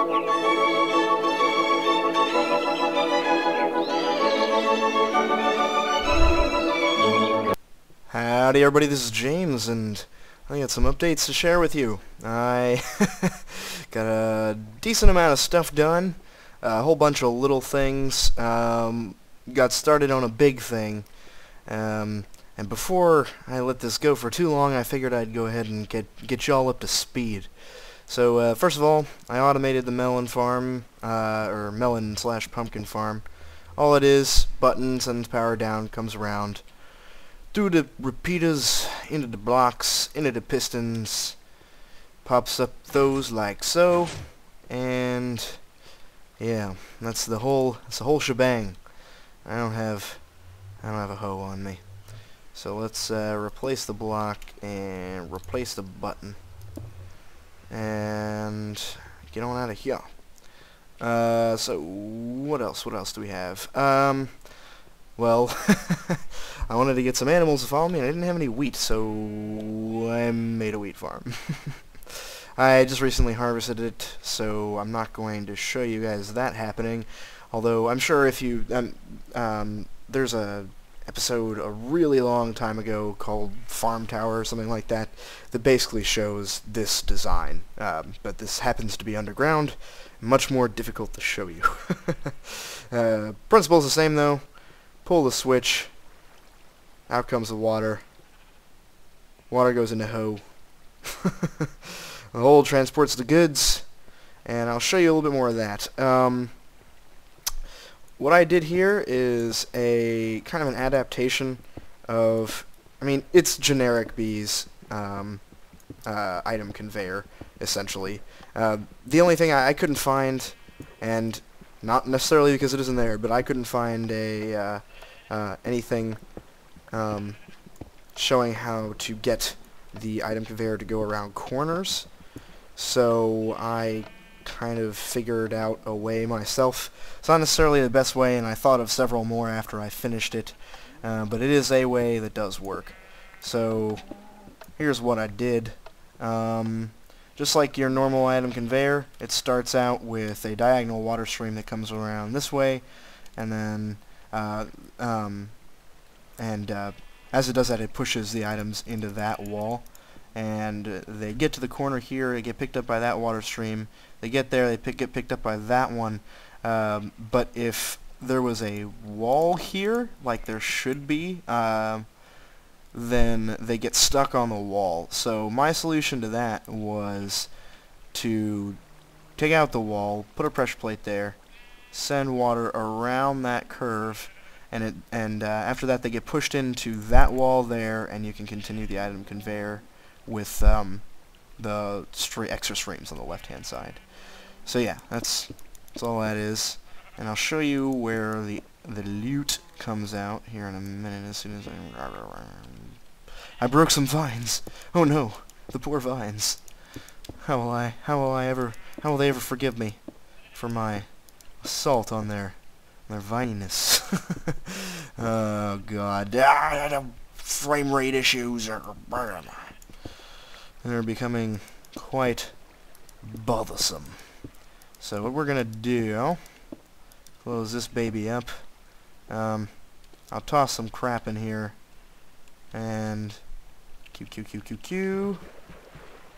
Howdy everybody, this is James, and I got some updates to share with you. I got a decent amount of stuff done, a whole bunch of little things, got started on a big thing, and before I let this go for too long, I figured I'd go ahead and get y'all up to speed. So first of all, I automated the melon farm, or melon/pumpkin farm. All it is, buttons and power down, comes around through the repeaters, into the blocks, into the pistons, pops up those like so, and yeah, that's the whole shebang. I don't have a hoe on me, so let's replace the block and replace the button, and get on out of here. So what else do we have? Well, I wanted to get some animals to follow me, and I didn't have any wheat, so I made a wheat farm. I just recently harvested it, so I'm not going to show you guys that happening, although I'm sure if you... there's a episode a really long time ago called Farm Tower or something like that that basically shows this design, but this happens to be underground, much more difficult to show you. Principle's the same though. Pull the switch, out comes the water. Water goes into hoe. The hole transports the goods, and I'll show you a little bit more of that. What I did here is a kind of an adaptation of, I mean, it's generic bees item conveyor, essentially. The only thing I couldn't find, and not necessarily because it isn't there, but I couldn't find a anything showing how to get the item conveyor to go around corners. So I kind of figured out a way myself. It's not necessarily the best way, and I thought of several more after I finished it, but it is a way that does work. So here's what I did. Just like your normal item conveyor, it starts out with a diagonal water stream that comes around this way, and then as it does that, it pushes the items into that wall, and they get to the corner here, they get picked up by that water stream, they get there, they get picked up by that one, but if there was a wall here, like there should be, then they get stuck on the wall. So my solution to that was to take out the wall, put a pressure plate there, send water around that curve, and after that they get pushed into that wall there, and you can continue the item conveyor with the extra streams on the left hand side. So yeah, that's all that is, and I'll show you where the loot comes out here in a minute. As soon as I broke some vines. Oh no, the poor vines. How will they ever forgive me for my assault on their vininess? Oh god. Frame rate issues are they're becoming quite bothersome. So what we're gonna do, close this baby up. I'll toss some crap in here, and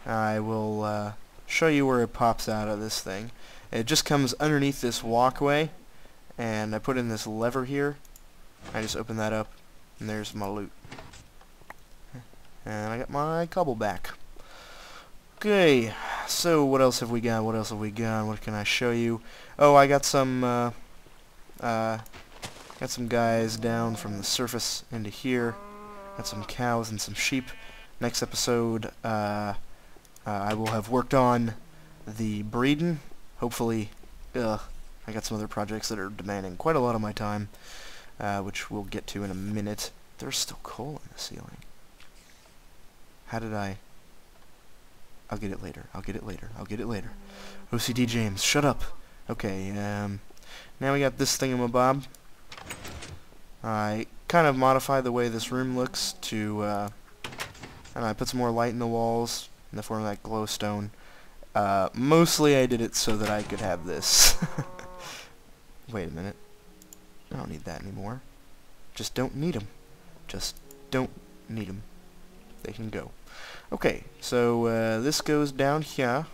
I will show you where it pops out of this thing. It just comes underneath this walkway, and I put in this lever here. I just open that up, and there's my loot. And I got my cobble back. Okay, so what else have we got? What can I show you? Oh, I got some guys down from the surface into here. Got some cows and some sheep. Next episode, I will have worked on the breeding. Hopefully, I got some other projects that are demanding quite a lot of my time, which we'll get to in a minute. There's still coal in the ceiling. How did I... I'll get it later. OCD James, shut up. Okay, now we got this thingamabob. I kind of modified the way this room looks to, and I put some more light in the walls in the form of that glowstone. Mostly I did it so that I could have this. Wait a minute. I don't need that anymore. Just don't need them. Just don't need them. They can go. Okay, so this goes down here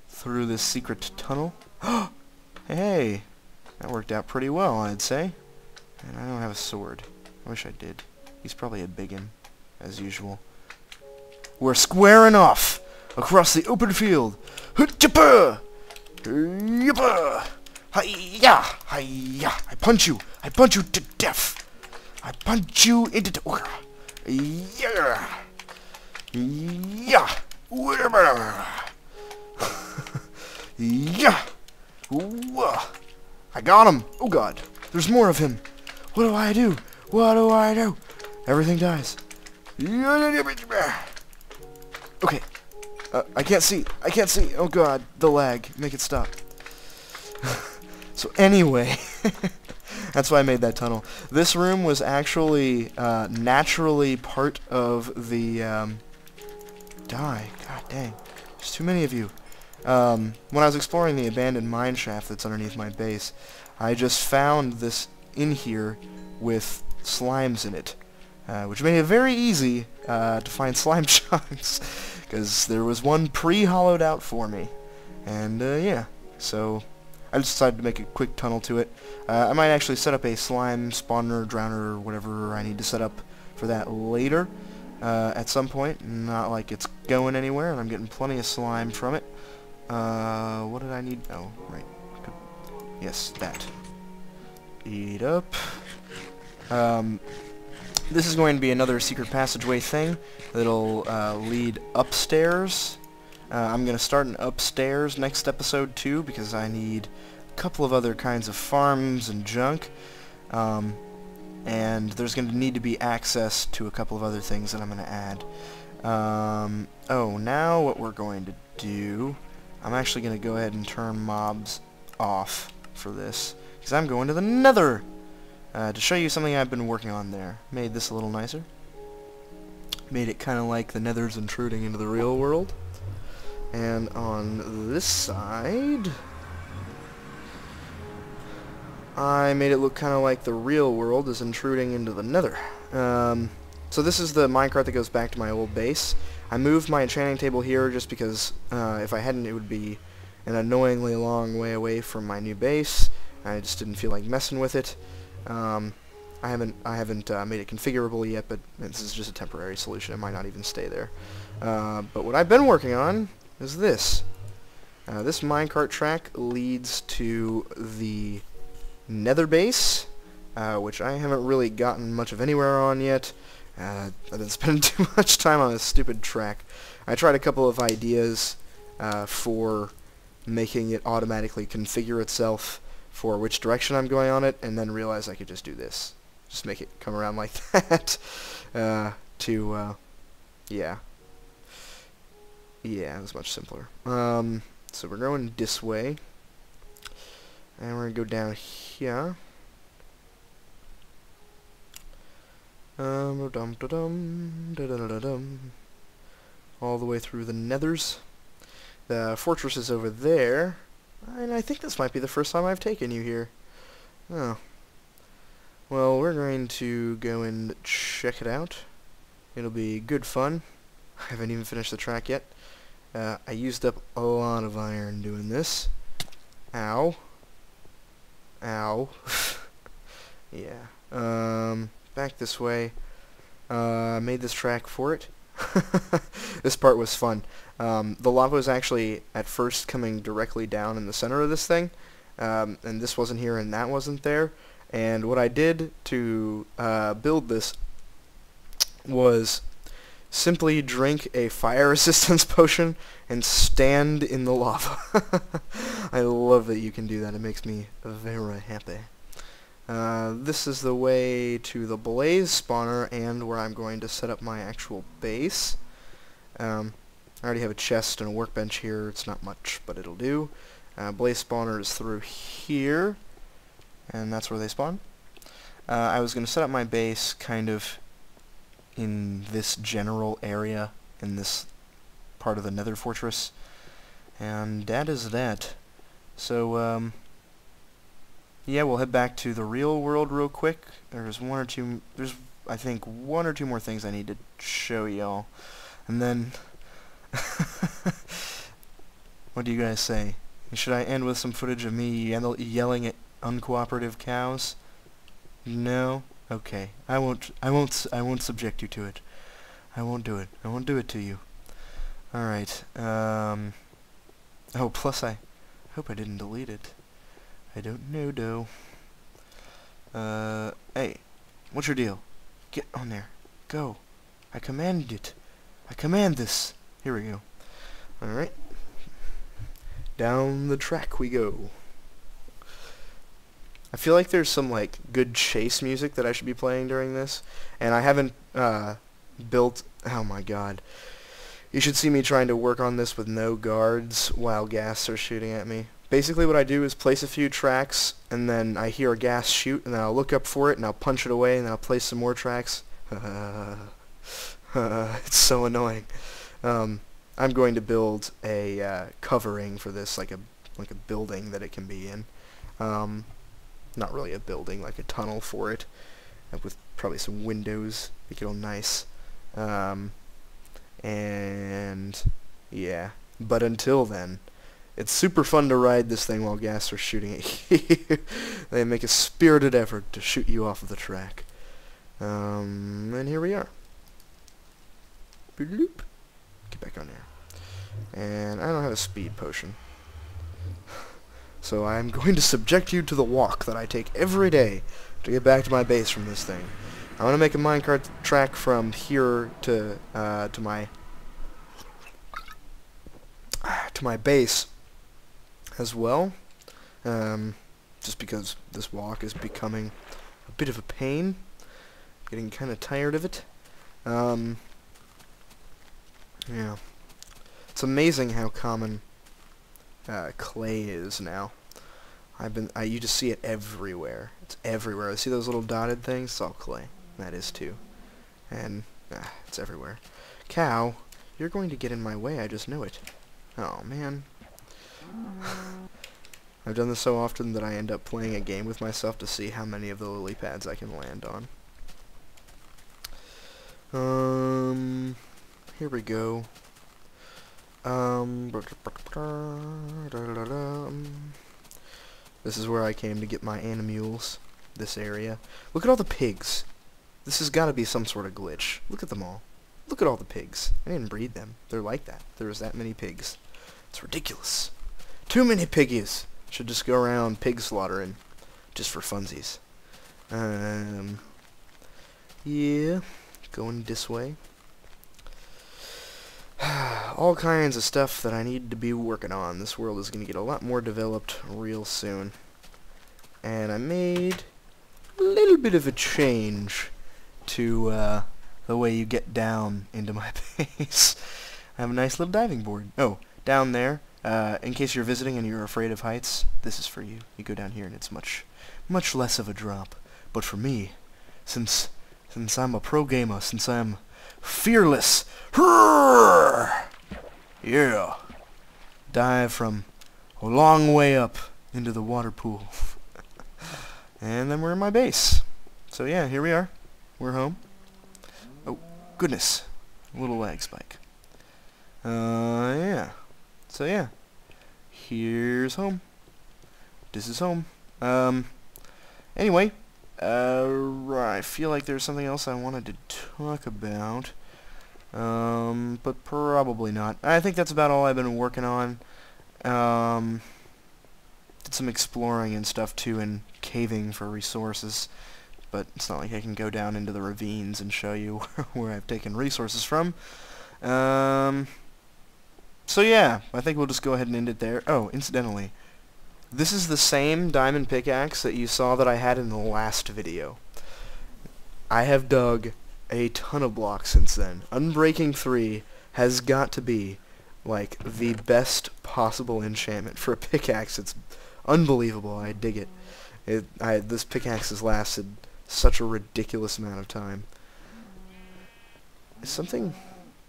through this secret tunnel. Hey, that worked out pretty well, I'd say. And I don't have a sword. I wish I did. He's probably a biggin, as usual. We're squaring off across the open field. Hut-chippa! Yippa! Hi-ya! Hi-ya! I punch you! I punch you to death! I punch you into yeah! Yeah! Whatever! Yeah! I got him! Oh god! There's more of him! What do I do? What do I do? Everything dies. Okay. I can't see. I can't see. Oh god. The lag. Make it stop. So anyway, that's why I made that tunnel. This room was actually naturally part of the... Die. God dang. There's too many of you. When I was exploring the abandoned mine shaft that's underneath my base, I just found this in here with slimes in it, which made it very easy to find slime chunks, because there was one pre-hollowed out for me. And yeah, so I just decided to make a quick tunnel to it. I might actually set up a slime spawner, drowner, or whatever I need to set up for that later at some point. Not like it's going anywhere, and I'm getting plenty of slime from it. What did I need? Oh, right. Yes, that. Eat up. This is going to be another secret passageway thing that'll lead upstairs. I'm going to start an upstairs next episode too, because I need a couple of other kinds of farms and junk. And there's going to need to be access to a couple of other things that I'm going to add. Oh, now what we're going to do... I'm actually going to go ahead and turn mobs off for this, because I'm going to the Nether to show you something I've been working on there. Made this a little nicer. Made it kind of like the Nether's intruding into the real world. And on this side, I made it look kind of like the real world is intruding into the Nether. So this is the minecart that goes back to my old base. I moved my enchanting table here just because if I hadn't, it would be an annoyingly long way away from my new base. I just didn't feel like messing with it. I haven't made it configurable yet, but this is just a temporary solution. It might not even stay there. But what I've been working on is this. This minecart track leads to the Nether base, which I haven't really gotten much of anywhere on yet. I've been spending too much time on this stupid track. I tried a couple of ideas for making it automatically configure itself for which direction I'm going on it, and then realized I could just do this. Just make it come around like that. Yeah. Yeah, it was much simpler. So we're going this way. And we're going to go down here. All the way through the Nethers. The fortress is over there, and I think this might be the first time I've taken you here. Oh. Well, we're going to go and check it out. It'll be good fun. I haven't even finished the track yet. I used up a lot of iron doing this. Ow. Ow. Yeah. Back this way. Made this track for it. This part was fun. The lava was actually at first coming directly down in the center of this thing, and this wasn't here and that wasn't there. And what I did to build this was simply drink a fire resistance potion and stand in the lava. I love that you can do that. It makes me very happy. This is the way to the blaze spawner and where I'm going to set up my actual base. I already have a chest and a workbench here. It's not much, but it'll do. Blaze spawner is through here, and that's where they spawn. I was going to set up my base kind of in this general area, in this part of the Nether fortress. And that is that. So, yeah, we'll head back to the real world real quick. There's I think one or two more things I need to show y'all. And then, what do you guys say? Should I end with some footage of me yelling at uncooperative cows? No? Okay. I won't subject you to it. I won't do it. I won't do it to you. Alright, oh, plus I hope I didn't delete it. I don't know, though. Hey, what's your deal? Get on there. Go. I command it. I command this. Here we go. Alright. Down the track we go. I feel like there's some, like, good chase music that I should be playing during this, and I haven't, built... Oh my god. You should see me trying to work on this with no guards while gas are shooting at me. Basically what I do is place a few tracks, and then I hear a gas shoot, and then I'll look up for it, and I'll punch it away, and then I'll place some more tracks. It's so annoying. I'm going to build a covering for this, like a building that it can be in. Not really a building, like a tunnel for it, with probably some windows, make it all nice. And yeah, but until then, it's super fun to ride this thing while gas are shooting at you. They make a spirited effort to shoot you off of the track. And here we are. Bloop. Get back on there. And I don't have a speed potion, so I'm going to subject you to the walk that I take every day to get back to my base from this thing. I want to make a minecart track from here to my base as well, just because this walk is becoming a bit of a pain. I'm getting kind of tired of it. Yeah, it's amazing how common clay is now. You just see it everywhere. It's everywhere. See those little dotted things? It's all clay. That is too. And it's everywhere. Cow, you're going to get in my way, I just know it. Oh, man. I've done this so often that I end up playing a game with myself to see how many of the lily pads I can land on. Here we go. This is where I came to get my animules. This area. Look at all the pigs. This has got to be some sort of glitch. Look at them all. Look at all the pigs. I didn't breed them. They're like that. There's that many pigs. It's ridiculous. Too many piggies. Should just go around pig slaughtering. Just for funsies. Yeah. Going this way. All kinds of stuff that I need to be working on. This world is going to get a lot more developed real soon. And I made a little bit of a change to the way you get down into my base. I have a nice little diving board. Oh, down there, in case you're visiting and you're afraid of heights, this is for you. You go down here and it's much less of a drop. But for me, since I'm a pro gamer, since I'm fearless, yeah, dive from a long way up into the water pool. And then we're in my base. So yeah, here we are. We're home. Oh, goodness. A little lag spike. Yeah. So yeah. Here's home. This is home. Anyway. I feel like there's something else I wanted to talk about. But probably not. I think that's about all I've been working on. Did some exploring and stuff too, and caving for resources. But it's not like I can go down into the ravines and show you where I've taken resources from. So yeah, I think we'll just go ahead and end it there. Oh, incidentally, this is the same diamond pickaxe that you saw that I had in the last video. I have dug a ton of blocks since then. Unbreaking 3 has got to be, like, the best possible enchantment for a pickaxe. It's unbelievable. I dig it. This pickaxe has lasted such a ridiculous amount of time. Is something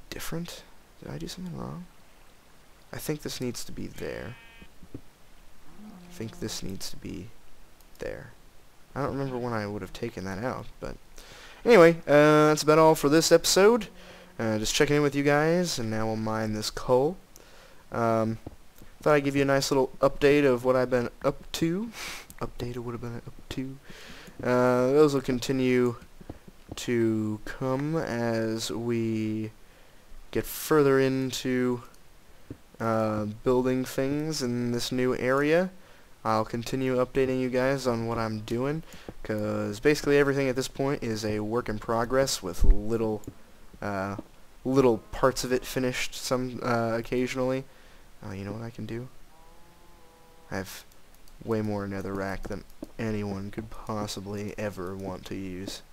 different? Did I do something wrong? I think this needs to be there. I think this needs to be there. I don't remember when I would have taken that out, but anyway, that's about all for this episode. Just checking in with you guys, and now we'll mine this coal. Thought I'd give you a nice little update of what I've been up to. Update of what I've been up to. Those will continue to come as we get further into building things in this new area. I'll continue updating you guys on what I'm doing, because basically everything at this point is a work in progress with little parts of it finished some occasionally. Oh, you know what I can do? I have way more netherrack than anyone could possibly ever want to use.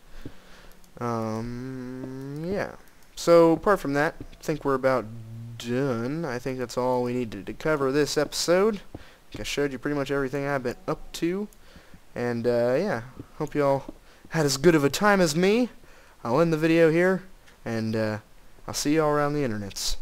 Yeah. So, apart from that, I think we're about done. I think that's all we needed to cover this episode. I think I showed you pretty much everything I've been up to. And, yeah, hope you all had as good of a time as me. I'll end the video here, and I'll see you all around the internets.